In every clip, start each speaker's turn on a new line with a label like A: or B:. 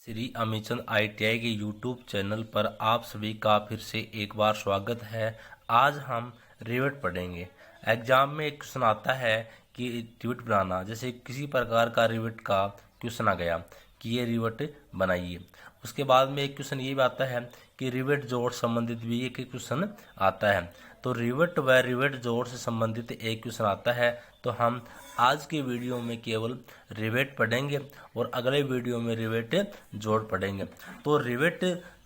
A: Shri Amichand ITI के YouTube channel पर आप सभी का फिर से एक बार स्वागत है। आज हम रिवेट पढ़ेंगे। एग्जाम में एक क्वेश्चन आता है कि रिवेट बनाना, जैसे किसी प्रकार का रिवेट का क्वेश्चन आ गया कि ये रिवेट बनाइए। उसके बाद में एक क्वेश्चन ये भी आता है कि रिवेट जोड़ संबंधित भी एक क्वेश्चन आता है। तो रिवेट व रिवेट जोड़ से संबंधित एक क्वेश्चन आता है। तो हम आज के वीडियो में केवल रिवेट पढ़ेंगे और अगले वीडियो में रिवेट जोड़ पढ़ेंगे। तो रिवेट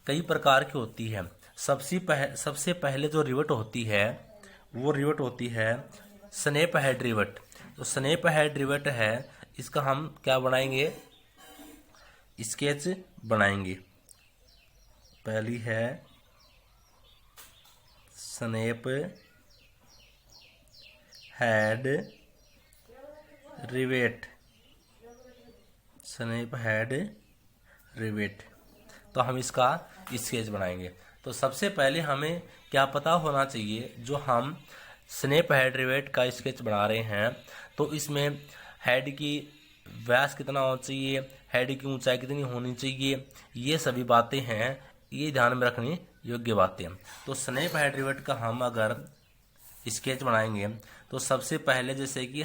A: कई प्रकार की होती है। सबसे पहले जो रिवेट होती है वो रिवेट होती है स्नैप हेड रिवेट। तो स्नैप हेड रिवेट है, इसका हम क्या बनाएंगे, स्केच बनाएंगे। पहली है snap head rivet, snap head rivet. तो हम इसका स्केच बनाएंगे। तो सबसे पहले हमें क्या पता होना चाहिए, जो हम स्नैप हेड रिवेट का स्केच बना रहे हैं तो इसमें हेड की व्यास कितना होना चाहिए, हेड की ऊंचाई कितनी होनी चाहिए, ये सभी बातें हैं, ये ध्यान में रखने योग्य बातें। तो स्नैप हेड रिवेट का हम अगर स्केच बनाएंगे तो सबसे पहले जैसे कि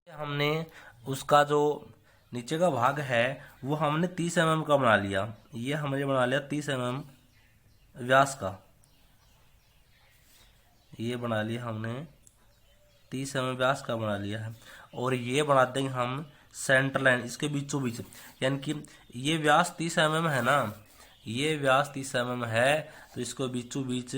A: हमने उसका जो नीचे का भाग है वो हमने 30 mm का बना लिया। ये हमने बना लिया 30 mm व्यास का, ये बना लिया हमने 30 mm व्यास का बना लिया है। और ये बना देंगे हम सेंटर लाइन इसके बीचों बीच, यानी कि ये व्यास 30 mm है ना, ये व्यास 30 mm है, तो इसको बीचों बीच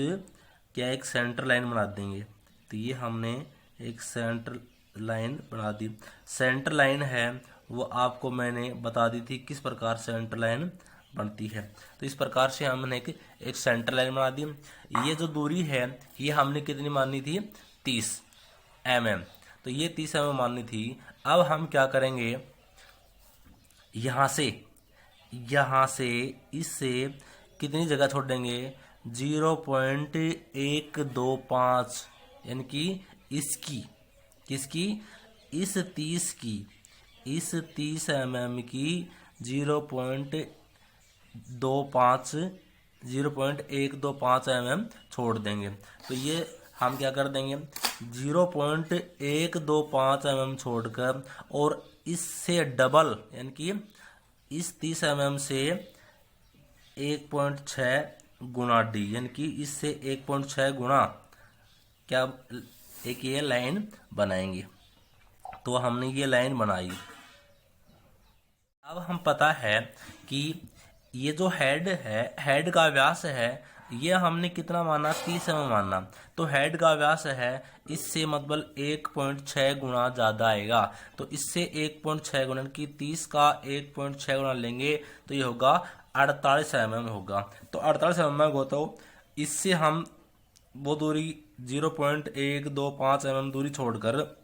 A: क्या एक सेंटर लाइन बना देंगे। तो ये हमने एक सेंटर लाइन बना दी। सेंटर लाइन है वो आपको मैंने बता दी थी किस प्रकार सेंटर लाइन बनती है। तो इस प्रकार से हमने एक सेंटर लाइन बना दी। ये जो दूरी है ये हमने कितनी मानी थी, 30 mm। तो ये 30 mm माननी थी। अब हम क्या करेंगे, यहाँ से इससे कितनी जगह छोड़ देंगे, 0.125, यानी कि इसकी किसकी, इस 30 mm की 0.125 mm छोड़ देंगे। तो ये हम क्या कर देंगे, 0.125 mm छोड़कर और इससे डबल, यानी कि इस 30 mm से 1.6 गुना डी, यानी कि इससे 1.6 गुना क्या एक ये लाइन बनाएंगे। तो हमने ये लाइन बनाई। अब हम पता है कि ये जो हेड है, हेड का व्यास है, ये हमने कितना माना, 30 mm माना। तो हेड का व्यास है इससे मतलब 1.6 गुना ज़्यादा आएगा। तो इससे 1.6 गुना कि 30 का 1.6 गुना लेंगे तो ये होगा 48 mm होगा। तो 48 mm हो तो इससे हम वो दूरी 0.125 mm दूरी छोड़कर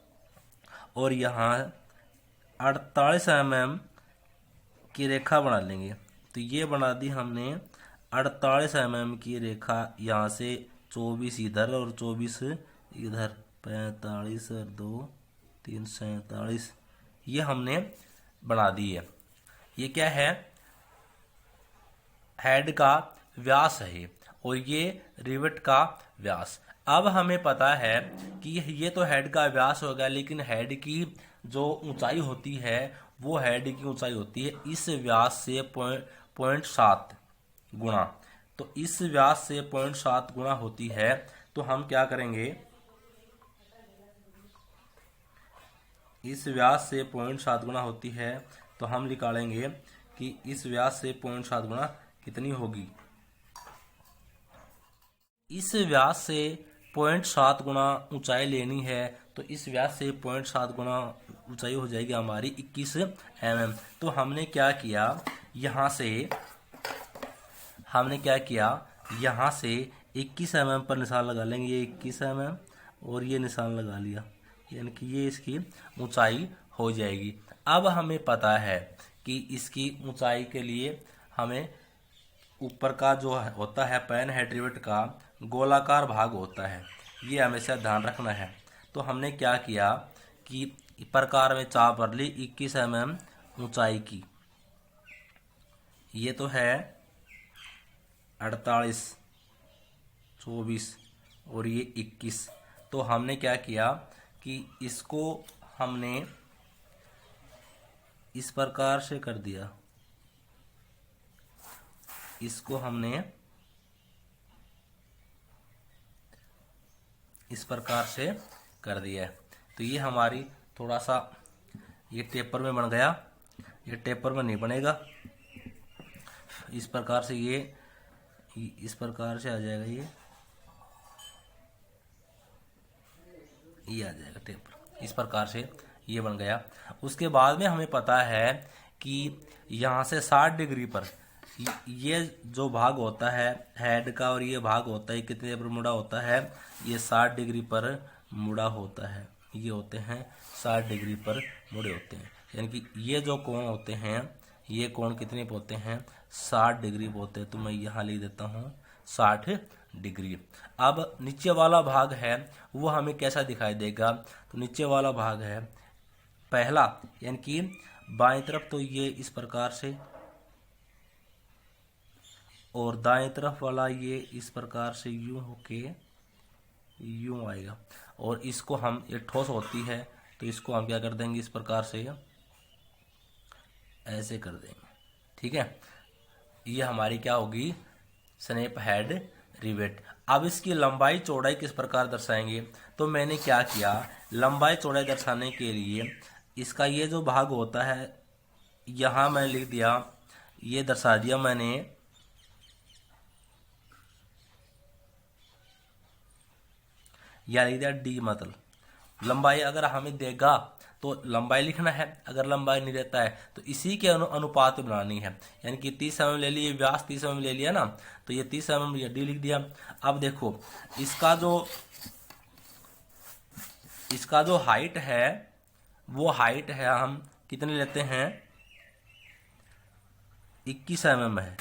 A: और यहाँ 48 mm की रेखा बना लेंगे। तो ये बना दी हमने 48 mm की रेखा, यहाँ से 24 इधर और 24 इधर, 45 और 2 3 47, ये हमने बना दी है। ये क्या है, हेड का व्यास है और ये रिवेट का व्यास। अब हमें पता है कि ये तो हेड का व्यास हो गया, लेकिन हेड की जो ऊंचाई होती है वो हेड की ऊंचाई होती है इस व्यास से 0.7 गुना। तो इस व्यास से 0.7 गुना होती है। तो हम क्या करेंगे, इस व्यास से 0.7 गुना होती है तो हम निकालेंगे कि इस व्यास से 0.7 गुना कितनी होगी। इस व्यास से 0.7 गुना ऊंचाई लेनी है, तो इस व्यास से 0.7 गुना ऊंचाई हो जाएगी हमारी 21 mm। तो हमने क्या किया, यहाँ से 21 mm पर निशान लगा लेंगे। ये 21 mm और ये निशान लगा लिया, यानी कि ये इसकी ऊंचाई हो जाएगी। अब हमें पता है कि इसकी ऊंचाई के लिए हमें ऊपर का जो होता है पैन हेड रिवेट का गोलाकार भाग होता है, ये हमेशा ध्यान रखना है। तो हमने क्या किया कि प्रकार में चाप भर ली 21 mm ऊंचाई की। ये तो है 48, 24 और ये 21। तो हमने क्या किया कि इसको हमने इस प्रकार से कर दिया, इसको हमने इस प्रकार से कर दिया है। तो ये हमारी थोड़ा सा ये टेपर में बन गया, ये टेपर में नहीं बनेगा। इस प्रकार से ये इस प्रकार से आ जाएगा, ये आ जाएगा टेपर। इस प्रकार से ये बन गया। उसके बाद में हमें पता है कि यहाँ से 60 डिग्री पर ये जो भाग होता है हेड का और ये भाग होता है कितने पर मुड़ा होता है, ये 60 डिग्री पर मुड़ा होता है। ये होते हैं 60 डिग्री पर मुड़े होते हैं, यानी कि ये जो कोण होते हैं ये कोण कितने पे होते हैं, 60 डिग्री पे होते हैं। तो मैं यहाँ लिख देता हूँ 60 डिग्री। अब नीचे वाला भाग है वो हमें कैसा दिखाई देगा, तो नीचे वाला भाग है पहला, यानी कि बाएं तरफ तो ये इस प्रकार से, और दाएं तरफ वाला ये इस प्रकार से यूं होके यूं आएगा। और इसको हम, ये ठोस होती है तो इसको हम क्या कर देंगे, इस प्रकार से ऐसे कर देंगे। ठीक है, ये हमारी क्या होगी, स्नैप हेड रिवेट। अब इसकी लंबाई चौड़ाई किस प्रकार दर्शाएंगे, तो मैंने क्या किया, लंबाई चौड़ाई दर्शाने के लिए इसका ये जो भाग होता है यहाँ मैं लिख दिया, ये दर्शा दिया मैंने, या लिख दिया डी। मतलब लंबाई अगर हमें देगा तो लंबाई लिखना है, अगर लंबाई नहीं देता है तो इसी के अनुपात में बनानी है। यानी कि 30 mm ले लिए, व्यास 30 mm ले लिया ना, तो ये 30 mm डी लिख दिया। अब देखो इसका जो हाइट है वो हाइट है, हम कितने लेते हैं, 21 mm है।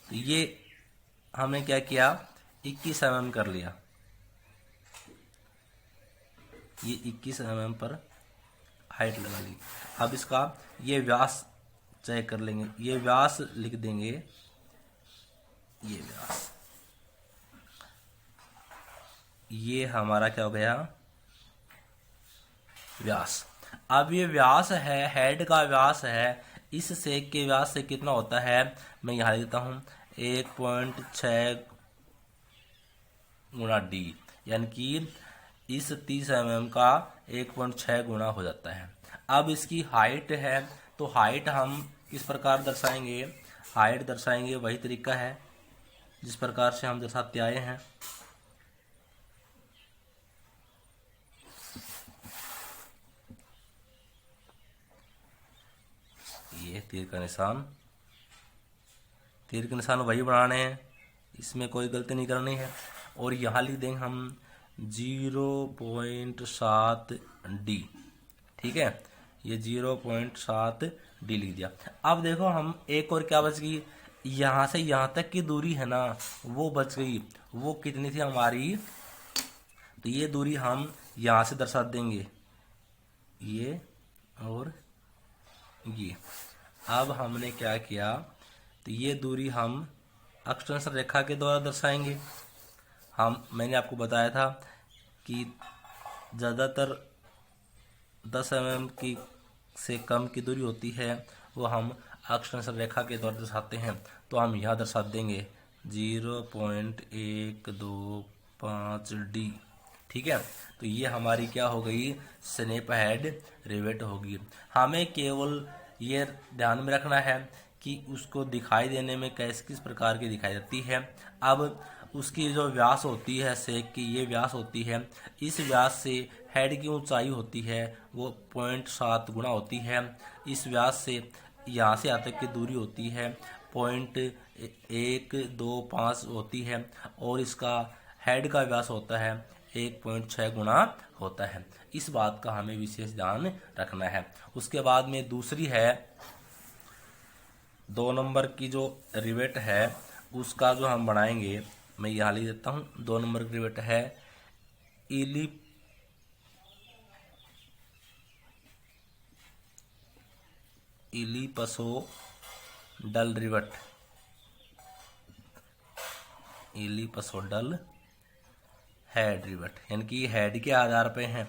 A: तो ये हमने क्या किया, 21 mm कर लिया, ये 21 mm पर हाइट लगा ली। अब इसका ये व्यास चेक कर लेंगे, ये व्यास लिख देंगे, ये व्यास, ये हमारा क्या हो गया, व्यास। अब ये व्यास है, हेड का व्यास है, इस सेक के व्यास से कितना होता है, मैं यहाँ लिखता हूँ 1.6 गुणा डी, यानी कि इस 30 mm का 1.6 गुणा हो जाता है। अब इसकी हाइट है, तो हाइट हम किस प्रकार दर्शाएंगे, हाइट दर्शाएंगे वही तरीका है जिस प्रकार से हम दर्शाते आए हैं। ये तीर का निशान, तीर के निशान वही बनाने हैं, इसमें कोई गलती नहीं करनी है। और यहाँ लिख देंगे हम 0.7 डी। ठीक है, ये 0.7 डी लिख दिया। अब देखो हम एक और क्या बच गई, यहाँ से यहाँ तक की दूरी है ना वो बच गई, वो कितनी थी हमारी, तो ये दूरी हम यहाँ से दर्शा देंगे, ये और ये। अब हमने क्या किया, तो ये दूरी हम एक्सटेंशन रेखा के द्वारा दर्शाएंगे। मैंने आपको बताया था कि ज़्यादातर 10 mm की से कम की दूरी होती है वो हम एक्सटेंशन रेखा के द्वारा दर्शाते हैं। तो हम यहाँ दर्शा देंगे 0.125 डी। ठीक है, तो ये हमारी क्या हो गई, स्नैप हेड रिवेट होगी। हमें केवल ये ध्यान में रखना है कि उसको दिखाई देने में किस प्रकार की दिखाई देती है। अब उसकी जो व्यास होती है सेक की, ये व्यास होती है, इस व्यास से हेड की ऊंचाई होती है वो 0.7 गुना होती है। इस व्यास से यहाँ से यहाँ तक की दूरी होती है 0.125 होती है, और इसका हेड का व्यास होता है 1.6 गुना होता है। इस बात का हमें विशेष ध्यान रखना है। उसके बाद में दूसरी है 2 नंबर की जो रिवेट है उसका जो हम बनाएंगे, मैं यहाँ लिख देता हूँ 2 नंबर की रिवेट है इलिपसोडल रिवेट, इलिपसोडल हेड रिवेट, यानी कि हेड के आधार पे है,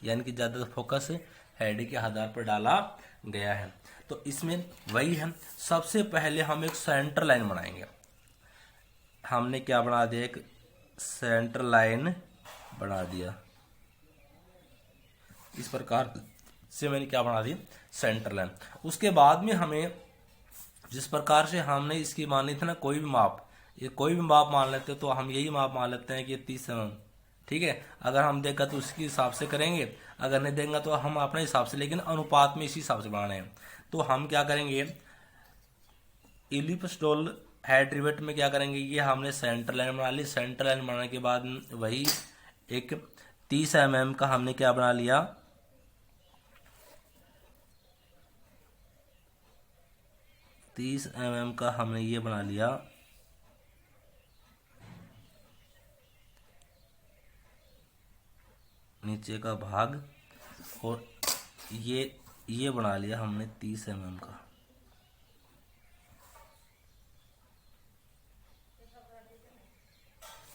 A: यानी कि ज़्यादा फोकस हेड के आधार पर डाला गया है। तो इसमें वही है, सबसे पहले हम एक सेंटर लाइन बनाएंगे। हमने क्या बना दिया, एक सेंटर लाइन बना दिया, इस प्रकार से मैंने क्या बना दी, सेंटर लाइन। उसके बाद में हमें जिस प्रकार से हमने इसकी मान ली थी ना, कोई भी माप, ये कोई भी माप मान लेते तो हम यही माप मान लेते हैं कि 30 mm, ठीक है। अगर हम देगा तो उसके हिसाब से करेंगे, अगर नहीं देंगे तो हम अपने हिसाब से, लेकिन अनुपात में इसी हिसाब से बनाने हैं। तो हम क्या करेंगे, इलिप्सोडल हेड रिवेट में क्या करेंगे, ये हमने सेंटर लाइन बना ली। सेंटर लाइन बनाने के बाद वही एक 30 mm का हमने क्या बना लिया, 30 mm का हमने ये बना लिया नीचे का भाग, और ये बना लिया हमने 30 mm का।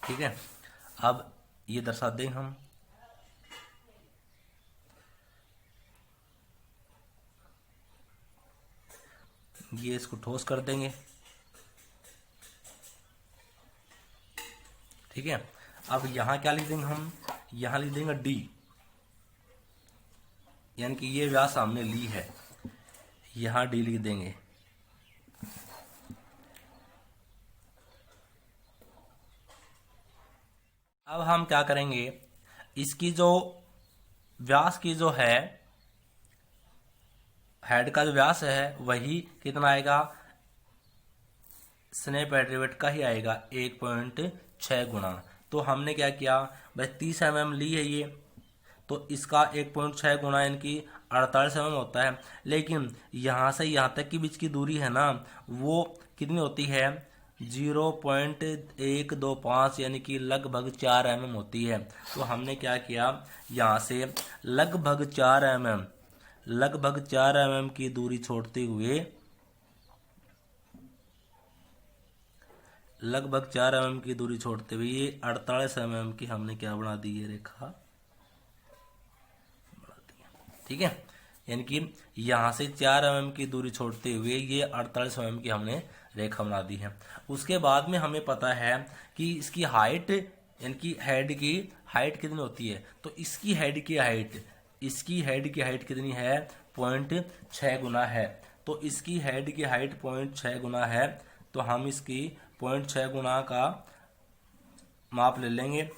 A: ठीक है, अब ये दर्शा देंगे हम, ये इसको ठोस कर देंगे। ठीक है, अब यहां क्या लिख देंगे हम, यहां लिख देंगे डी, यानी कि ये व्यास हमने ली है, यहां डी लिख देंगे। अब हम क्या करेंगे, इसकी जो व्यास की जो है, हेड का जो व्यास है वही कितना आएगा, स्नेप हेड रिवेट का ही आएगा 1.6 गुना। तो हमने क्या किया भाई, 30 mm ली है ये, तो इसका 1.6 गुना यानी कि 48 mm होता है। लेकिन यहाँ से यहाँ तक की बीच की दूरी है ना, वो कितनी होती है, 0.125 यानी कि लगभग 4 mm होती है। तो हमने क्या किया, यहाँ से लगभग 4 mm की दूरी छोड़ते हुए, लगभग 4 mm की दूरी छोड़ते हुए ये 48 mm की हमने क्या बना दी है, रेखा बना दी है। ठीक है, यानी कि यहां से 4 mm की दूरी छोड़ते हुए ये 48 mm की हमने रेखा बना दी है। उसके बाद में हमें पता है कि इसकी हाइट, यानी कि हेड की हाइट कितनी होती है, तो इसकी हेड की हाइट, इसकी हेड की हाइट कितनी है, 0.6 गुना है। तो इसकी हेड की हाइट 0.6 गुना है, तो हम इसकी 0.6 गुना का माप ले लेंगे,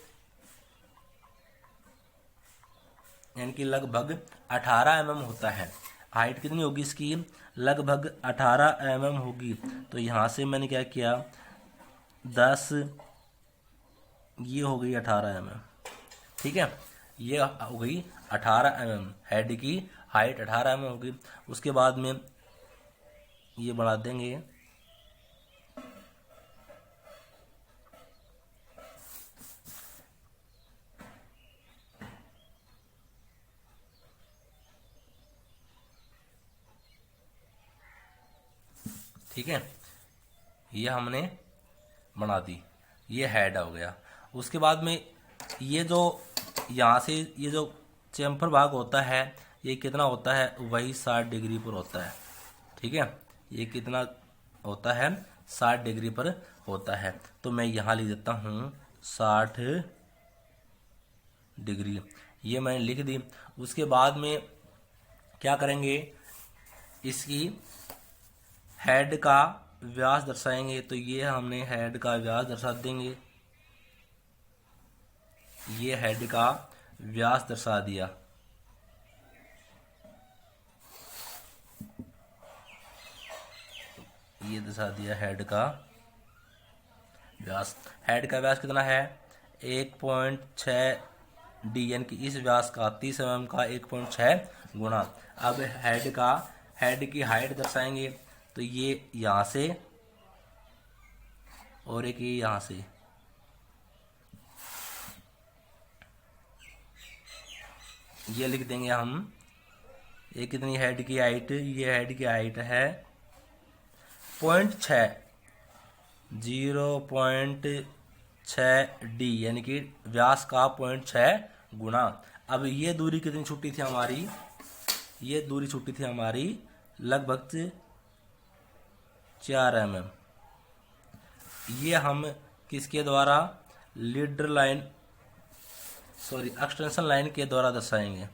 A: यानी कि लगभग 18 mm होता है। हाइट कितनी होगी इसकी, लगभग 18 mm होगी। तो यहां से मैंने क्या किया, 10, ये हो गई 18 mm। ठीक है, ये हो गई 18 mm, हेड की हाइट 18 mm होगी। उसके बाद में ये बढ़ा देंगे, ठीक है, ये हमने बना दी, ये हेड हो गया। उसके बाद में ये जो यहाँ से ये जो चैम्फर भाग होता है, ये कितना होता है, वही 60 डिग्री पर होता है। ठीक है, ये कितना होता है, 60 डिग्री पर होता है। तो मैं यहाँ लिख देता हूँ 60 डिग्री, ये मैंने लिख दी। उसके बाद में क्या करेंगे, इसकी हेड का व्यास दर्शाएंगे। तो ये हमने हेड का व्यास दर्शा देंगे, ये हेड का व्यास दर्शा दिया। ये दर्शा दिया हेड का व्यास। हेड का व्यास कितना है, 1.6 डी, यानी कि इस व्यास का 30 mm का 1.6 गुना। अब हेड की हाइट दर्शाएंगे। तो ये यहां से और एक ये यहां से, ये लिख देंगे हम ये कितनी हेड की हाइट, ये हेड की हाइट है 0.6, 0.6 डी, यानी कि व्यास का 0.6 गुना। अब ये दूरी कितनी छुट्टी थी हमारी, ये दूरी छुट्टी थी हमारी लगभग 4 mm। ये हम किसके द्वारा, leader line sorry extension line के द्वारा दर्शाएंगे।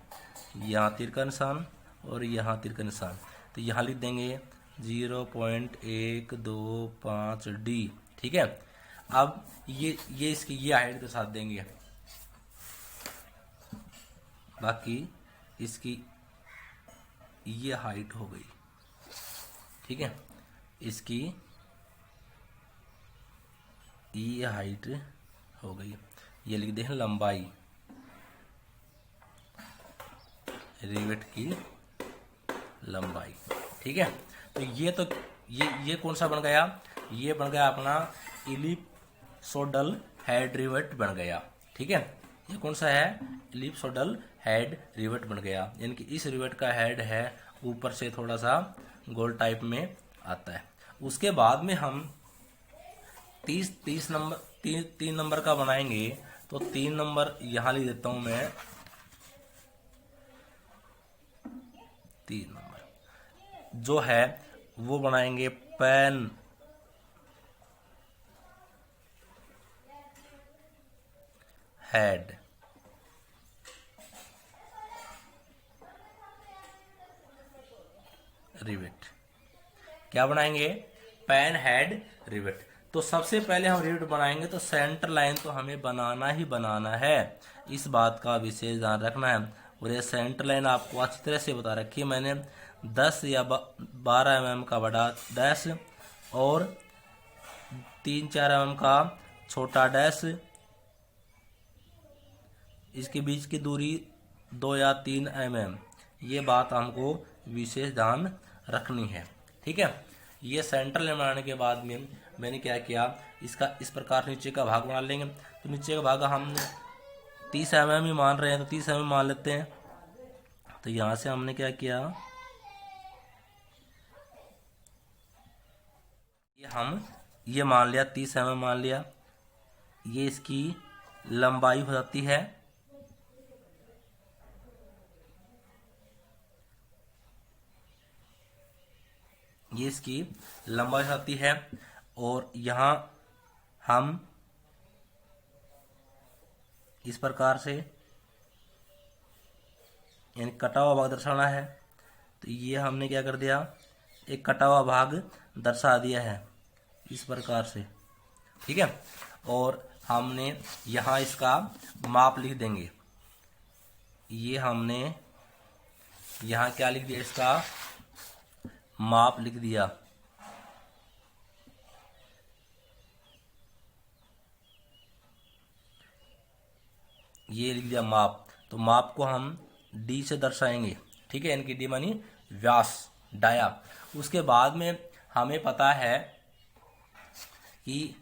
A: यहाँ तीर का निशान और यहाँ तीर का निशान, तो यहाँ लिख देंगे 0.125 डी। ठीक है, अब ये इसकी ये हाइट के साथ देंगे, बाकी इसकी ये हाइट हो गई। ठीक है, इसकी ये हाइट हो गई। ये लिख दें लंबाई, रिवेट की लंबाई। ठीक है, तो ये कौन सा बन गया, ये बन गया अपना इलिप्सोडल हेड रिवेट बन गया। ठीक है, ये कौन सा है, इलिप्सोडल हेड रिवेट बन गया, यानी कि इस रिवेट का हेड है ऊपर से थोड़ा सा गोल टाइप में आता है। उसके बाद में हम 30 नंबर 3 नंबर का बनाएंगे, तो 3 नंबर यहां लिख देता हूं मैं, 3 नंबर जो है वो बनाएंगे पेन हेड रिवेट। क्या बनाएंगे, पेन हेड रिवेट। तो सबसे पहले हम रिवेट बनाएंगे तो सेंटर लाइन तो हमें बनाना ही बनाना है, इस बात का विशेष ध्यान रखना है। और ये सेंटर लाइन आपको अच्छी तरह से बता रखी है मैंने, 10 या 12 mm का बड़ा डैश और 3-4 mm का छोटा डैश, इसके बीच की दूरी 2 या 3 mm, ये बात हमको विशेष ध्यान रखनी है। ठीक है, ये सेंटर लाइन बनाने के बाद में मैंने क्या किया, इसका इस प्रकार नीचे का भाग बना लेंगे। तो नीचे का भाग हम 30 mm ही मान रहे हैं, तो 30 mm मान लेते हैं। तो यहां से हमने क्या किया, ये मान लिया 30 mm मान लिया, ये इसकी लंबाई हो जाती है, ये इसकी लंबाई हो जाती है। और यहां हम इस प्रकार से यानी कटा हुआ भाग दर्शाना है, तो ये हमने क्या कर दिया, एक कटा हुआ भाग दर्शा दिया है इस प्रकार से। ठीक है, और हमने यहाँ इसका माप लिख देंगे, ये हमने यहाँ क्या लिख दिया, इसका माप लिख दिया। ये लिख दिया माप, तो माप को हम डी से दर्शाएंगे। ठीक है, इनकी डी मानी व्यास, डाया। उसके बाद में हमें पता है कि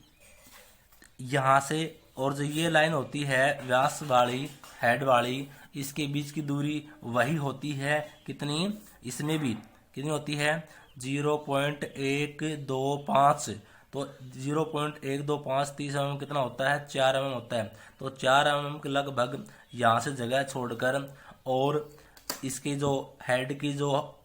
A: यहाँ से और जो ये लाइन होती है व्यास वाली हेड वाली, इसके बीच की दूरी वही होती है कितनी, इसमें भी कितनी होती है 0.125। तो 0.125 30 mm कितना होता है, 4 mm होता है। तो 4 mm के लगभग यहाँ से जगह छोड़कर, और इसकी जो हेड की जो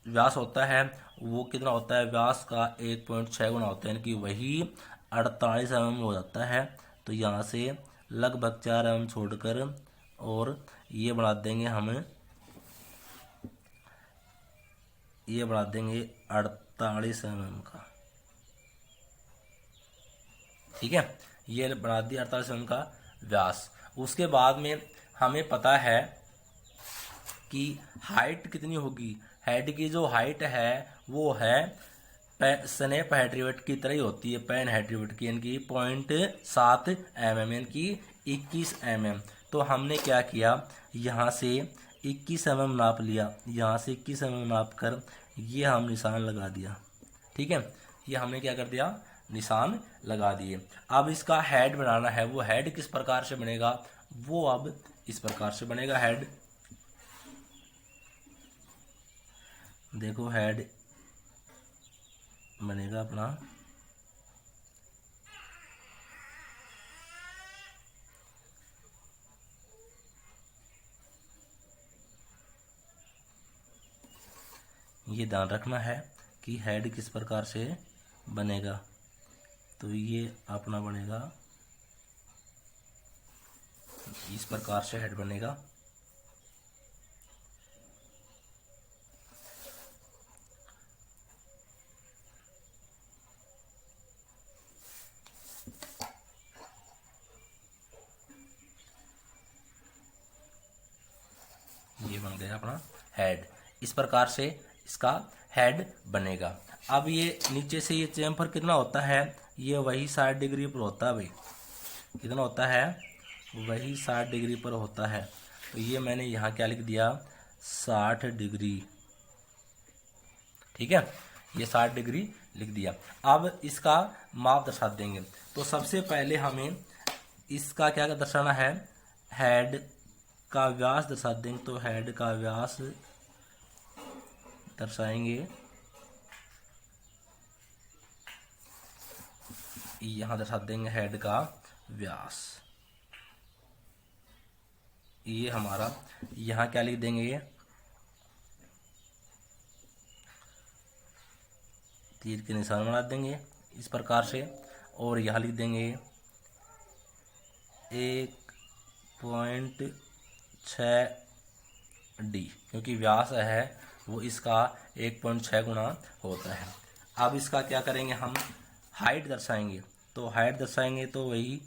A: व्यास होता है वो कितना होता है, व्यास का 1.6 गुना होता है, यानी कि वही 48 mm हो जाता है। तो यहाँ से लगभग 4 mm छोड़कर, और ये बढ़ा देंगे हम, ये बढ़ा देंगे 48 mm का। ठीक है, ये बढ़ा दिया 48 mm का व्यास। उसके बाद में हमें पता है कि हाइट कितनी होगी, हेड की जो हाइट है वो है स्नैप हेड रिवेट की तरह ही होती है, पेन हेड रिवेट की, यानी कि 0.7 mm, यानी कि 21 mm। तो हमने क्या किया, यहाँ से 21 mm नाप लिया, यहाँ से 21 mm नाप कर ये हम निशान लगा दिया। ठीक है, ये हमने क्या कर दिया, निशान लगा दिए। अब इसका हेड बनाना है, वो हेड किस प्रकार से बनेगा, वो अब इस प्रकार से बनेगा हेड। देखो हेड बनेगा अपना ये ध्यान रखना है कि हेड किस प्रकार से बनेगा। तो ये अपना बनेगा इस प्रकार से हेड बनेगा। ये बन गया अपना हेड। इस प्रकार से इसका हेड बनेगा। अब ये नीचे से ये चेम्फर कितना होता है, ये वही 60 डिग्री पर होता है भाई। कितना होता है, वही 60 डिग्री पर होता है। तो ये मैंने यहाँ क्या लिख दिया, 60 डिग्री। ठीक है, ये 60 डिग्री लिख दिया। अब इसका माप दर्शा देंगे। तो सबसे पहले हमें इसका क्या दर्शाना है, हेड का व्यास दर्शा देंगे। तो हेड का व्यास दर्शाएंगे, यहां दर्शा देंगे हेड का व्यास। ये हमारा यहां क्या लिख देंगे, तीर के निशान बना देंगे इस प्रकार से। और यहां लिख देंगे 1.6D, क्योंकि व्यास है वो इसका 1.6 गुना होता है। अब इसका क्या करेंगे, हम हाइट दर्शाएंगे। तो हाइट दर्शाएंगे तो वही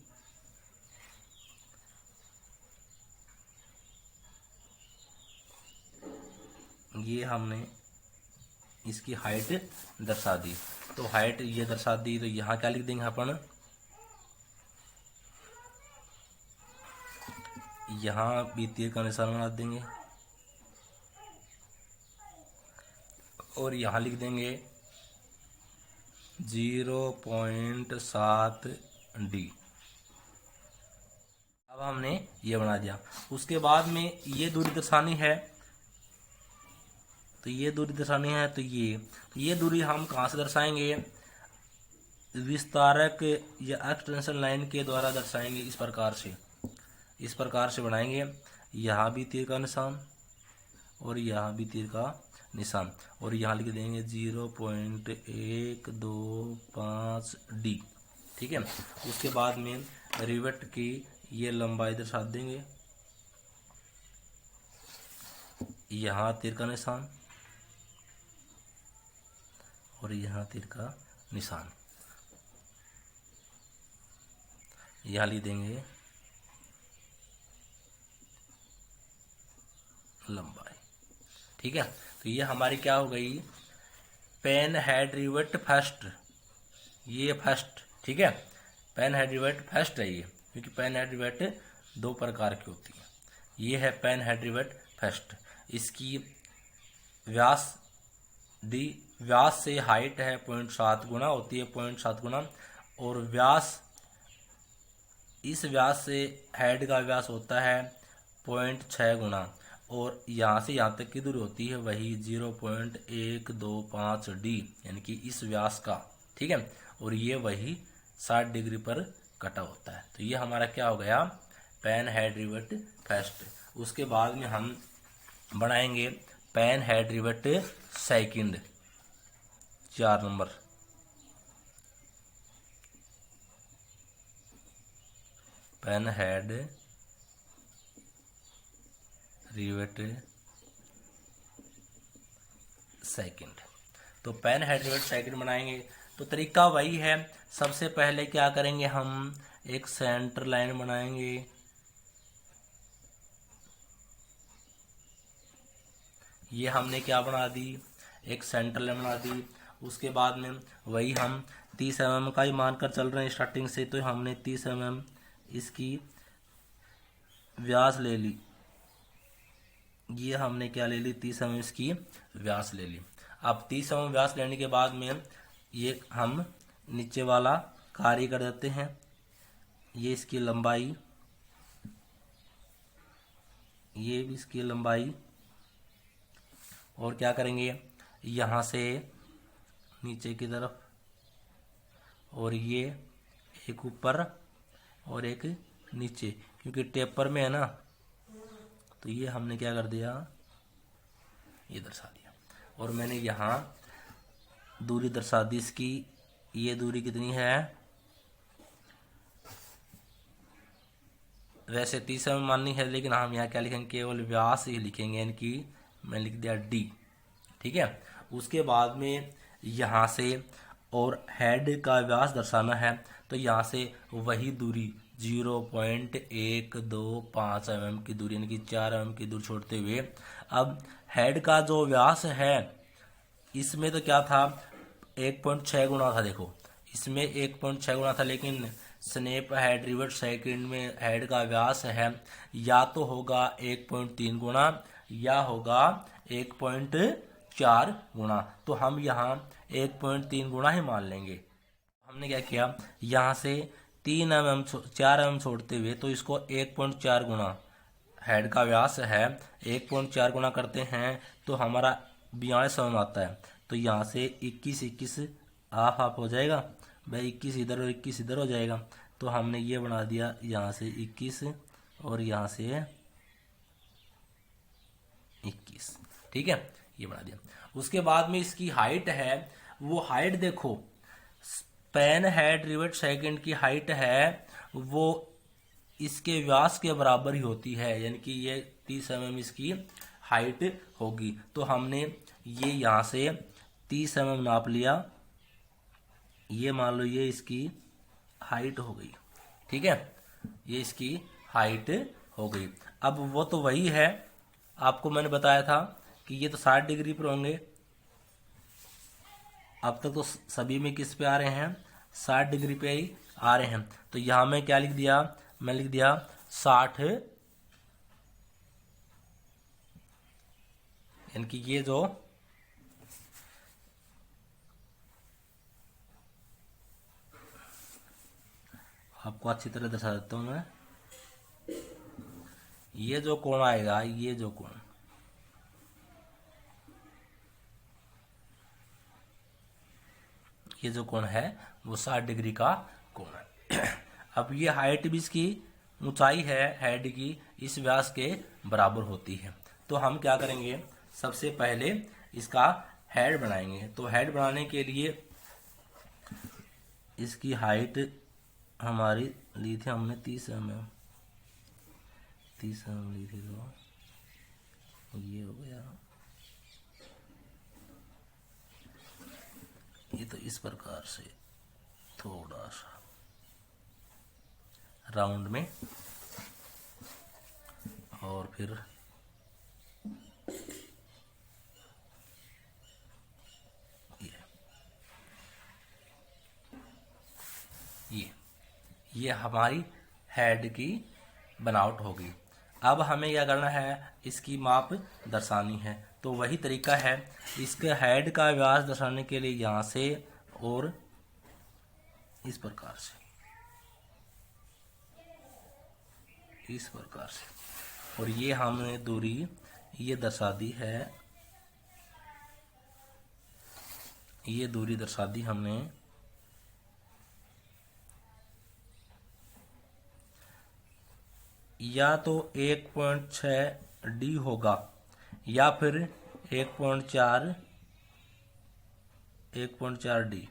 A: ये हमने इसकी हाइट दर्शा दी। तो हाइट ये दर्शा दी, तो यहाँ क्या लिख देंगे अपन, यहाँ भी तीर का निशान बना देंगे और यहाँ लिख देंगे 0.7D। अब हमने ये बना दिया। उसके बाद में ये दूरी दर्शानी है। तो ये दूरी दर्शानी है, तो ये दूरी हम कहाँ से दर्शाएंगे, विस्तारक या एक्सटेंशन लाइन के द्वारा दर्शाएंगे। इस प्रकार से बनाएंगे। यहाँ भी तीर का निशान और यहाँ भी तीर का निशान, और यहाँ लिख देंगे 0.125D। ठीक है, उसके बाद में रिवेट की ये लंबाई दर्शा देंगे। यहाँ तीर का निशान और यहाँ तीर का निशान, यहाँ लिख देंगे लंबाई। ठीक है, तो ये हमारी क्या हो गई, पेन हेड रिवेट फर्स्ट। ये फर्स्ट, ठीक है, पेन हेड रिवेट फर्स्ट है ये, क्योंकि पेन हेड रिवेट दो प्रकार की होती है। ये है पेन हेड रिवेट फर्स्ट। इसकी व्यास व्यास से हाइट है 0.7 गुना होती है, 0.7 गुना। और व्यास, इस व्यास से हेड का व्यास होता है 0.6 गुना। और यहाँ से यहाँ तक की दूरी होती है वही 0.125D, यानी कि इस व्यास का। ठीक है, और ये वही 60 डिग्री पर कटा होता है। तो ये हमारा क्या हो गया, पेन हेड रिवेट फर्स्ट। उसके बाद में हम बनाएंगे pen head rivet second, 4 number. Pen head rivet second. तो पेन हेड रिवेट सेकंड बनाएंगे तो तरीका वही है। सबसे पहले क्या करेंगे, हम एक सेंटर लाइन बनाएंगे। ये हमने क्या बना दी, एक सेंटर लाइन बना दी। उसके बाद में वही हम 30 mm का ही मानकर चल रहे हैं स्टार्टिंग से। तो हमने 30 mm इसकी व्यास ले ली। ये हमने क्या ले ली, 30 mm इसकी व्यास ले ली। अब 30 mm व्यास लेने के बाद में ये हम नीचे वाला कार्य कर देते हैं। ये इसकी लंबाई, ये भी इसकी लंबाई। और क्या करेंगे, यहाँ से नीचे की तरफ, और ये एक ऊपर और एक नीचे, क्योंकि टेपर में है ना, तो ये हमने क्या कर दिया, ये दर्शा दिया। और मैंने यहाँ दूरी दर्शा दी इसकी। ये दूरी कितनी है, वैसे 30 mm माननी है, लेकिन हम यहाँ क्या लिखेंगे, केवल व्यास ही लिखेंगे, यानी कि मैं लिख दिया d। ठीक है। उसके बाद में यहाँ से और हेड का व्यास दर्शाना है, तो यहाँ से वही दूरी 0.125 mm की दूरी, यानी कि 4 mm की दूरी छोड़ते हुए, अब हेड का जो व्यास है इसमें तो क्या था, 1.6 गुना था। देखो इसमें 1.6 गुना था, लेकिन स्नेप हेड रिवर्ट सेकंड में हेड का व्यास है, या तो होगा 1.3 गुना या होगा 1.4 गुना। तो हम यहाँ 1.3 गुना ही मान लेंगे। हमने क्या किया, यहाँ से 3 mm 4 mm छोड़ते हुए, तो इसको 1.4 गुना, हेड का व्यास है 1.4 गुना करते हैं तो हमारा 42 mm आता है। तो यहाँ से 21 हाफ हाफ हो जाएगा भाई, 21 इधर और 21 इधर हो जाएगा। तो हमने ये बना दिया यहाँ से 21 और यहाँ से 21। ठीक है, ये बना दिया। उसके बाद में इसकी हाइट है, वो हाइट देखो, स्पैन हेड रिवेट सेकंड की हाइट है वो इसके व्यास के बराबर ही होती है, यानी कि ये 30 mm इसकी हाइट होगी। तो हमने ये यहाँ से 30 mm नाप लिया, ये मान लो ये इसकी हाइट हो गई। ठीक है, ये इसकी हाइट हो गई। अब वो तो वही है, आपको मैंने बताया था कि ये तो 60 डिग्री पर होंगे। अब तक तो सभी में किस पे आ रहे हैं, 60 डिग्री पे ही आ रहे हैं। तो यहां मैं क्या लिख दिया, मैं लिख दिया 60, यानी कि ये जो आपको अच्छी तरह दर्शा देता हूं मैं, ये जो कोण आएगा, ये जो कोण, ये जो कोण है वो 60 डिग्री का कोण है। अब ये हाइट भी इसकी, ऊंचाई है हेड की, इस व्यास के बराबर होती है। तो हम क्या करेंगे, सबसे पहले इसका हेड बनाएंगे। तो हेड बनाने के लिए इसकी हाइट हमारी ली थी हमने 30 mm, 30 mm ली थी, तो ये हो गया, ये तो इस प्रकार से थोड़ा सा राउंड में, और फिर ये हमारी हेड की बनावट होगी। अब हमें क्या करना है, इसकी माप दर्शानी है। तो वही तरीका है, इसके हेड का व्यास दर्शाने के लिए यहाँ से और इस प्रकार से, इस प्रकार से, और ये हमने दूरी ये दर्शा दी है, ये दूरी दर्शा दी हमने। या तो 1.6 डी होगा या फिर 1.4 डी,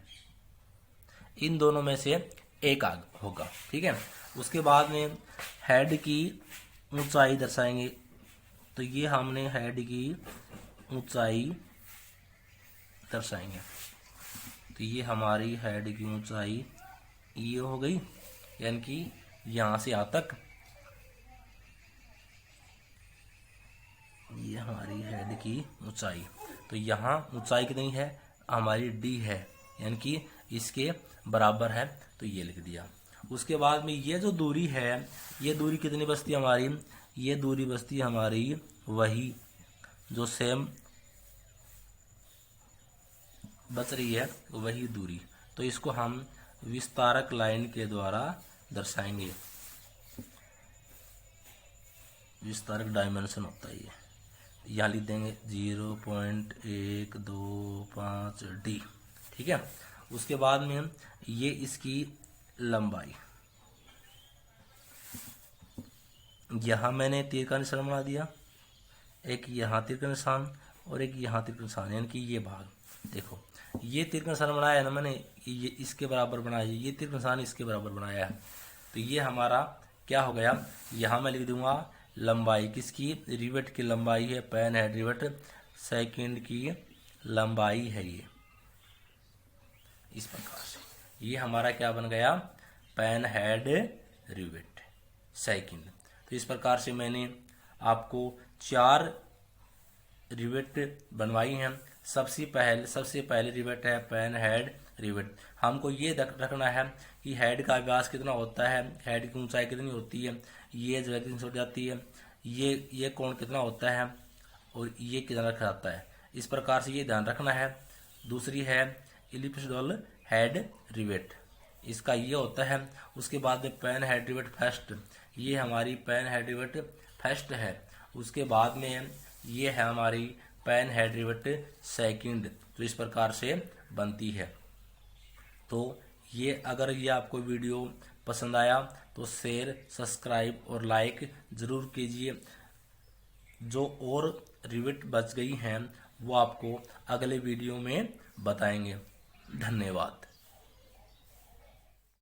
A: इन दोनों में से एक आग होगा। ठीक है, उसके बाद में हेड की ऊंचाई दर्शाएंगे। तो ये हमने हेड की ऊंचाई दर्शाएंगे। तो ये हमारी हेड की ऊंचाई ये हो गई, यानी कि यहाँ से यहाँ तक ये हमारी हेड की ऊंचाई। तो यहाँ ऊंचाई कितनी है हमारी, डी है, यानी कि इसके बराबर है। तो ये लिख दिया। उसके बाद में ये जो दूरी है, ये दूरी कितनी बचती है हमारी, ये दूरी बचती है हमारी वही जो सेम बच रही है, वही दूरी। तो इसको हम विस्तारक लाइन के द्वारा दर्शाएंगे। विस्तारक डायमेंशन होता है ये, यहाँ लिख देंगे 0.125D। ठीक है। उसके बाद में ये इसकी लंबाई, यहाँ मैंने तीर का निशान बना दिया, एक यहाँ तीर का निशान और एक यहाँ तीर का निशान, यानी कि ये भाग देखो, ये तीर का निशान बनाया है ना मैंने, ये इसके बराबर बनाया, ये तीर का निशान इसके बराबर बनाया है। तो ये हमारा क्या हो गया, यहाँ मैं लिख दूंगा लंबाई किसकी, रिवेट की लंबाई है, पेन हेड रिवेट सेकंड की लंबाई है ये। इस प्रकार से ये हमारा क्या बन गया, पेन हेड रिवेट सेकंड। तो इस प्रकार से मैंने आपको 4 रिवेट बनवाई हैं। सबसे पहले रिवेट है पेन हेड रिवेट। हमको ये रखना है कि हेड का व्यास कितना होता है, हेड की ऊंचाई कितनी होती है, ये जगह कितनी हो जाती है, ये कोण कितना होता है और ये कितना रखा जाता है। इस प्रकार से ये ध्यान रखना है। दूसरी है इलिप्सोइडल हेड रिवेट, इसका ये होता है। उसके बाद में पेन हेड रिवेट फर्स्ट, ये हमारी पेन हेड रिवेट फर्स्ट है। उसके बाद में ये है हमारी पेन हेड रिवेट सेकंड। तो इस प्रकार से बनती है। तो ये अगर ये आपको वीडियो पसंद आया तो शेयर, सब्सक्राइब और लाइक ज़रूर कीजिए। जो और रिवेट बच गई हैं वो आपको अगले वीडियो में बताएंगे। धन्यवाद।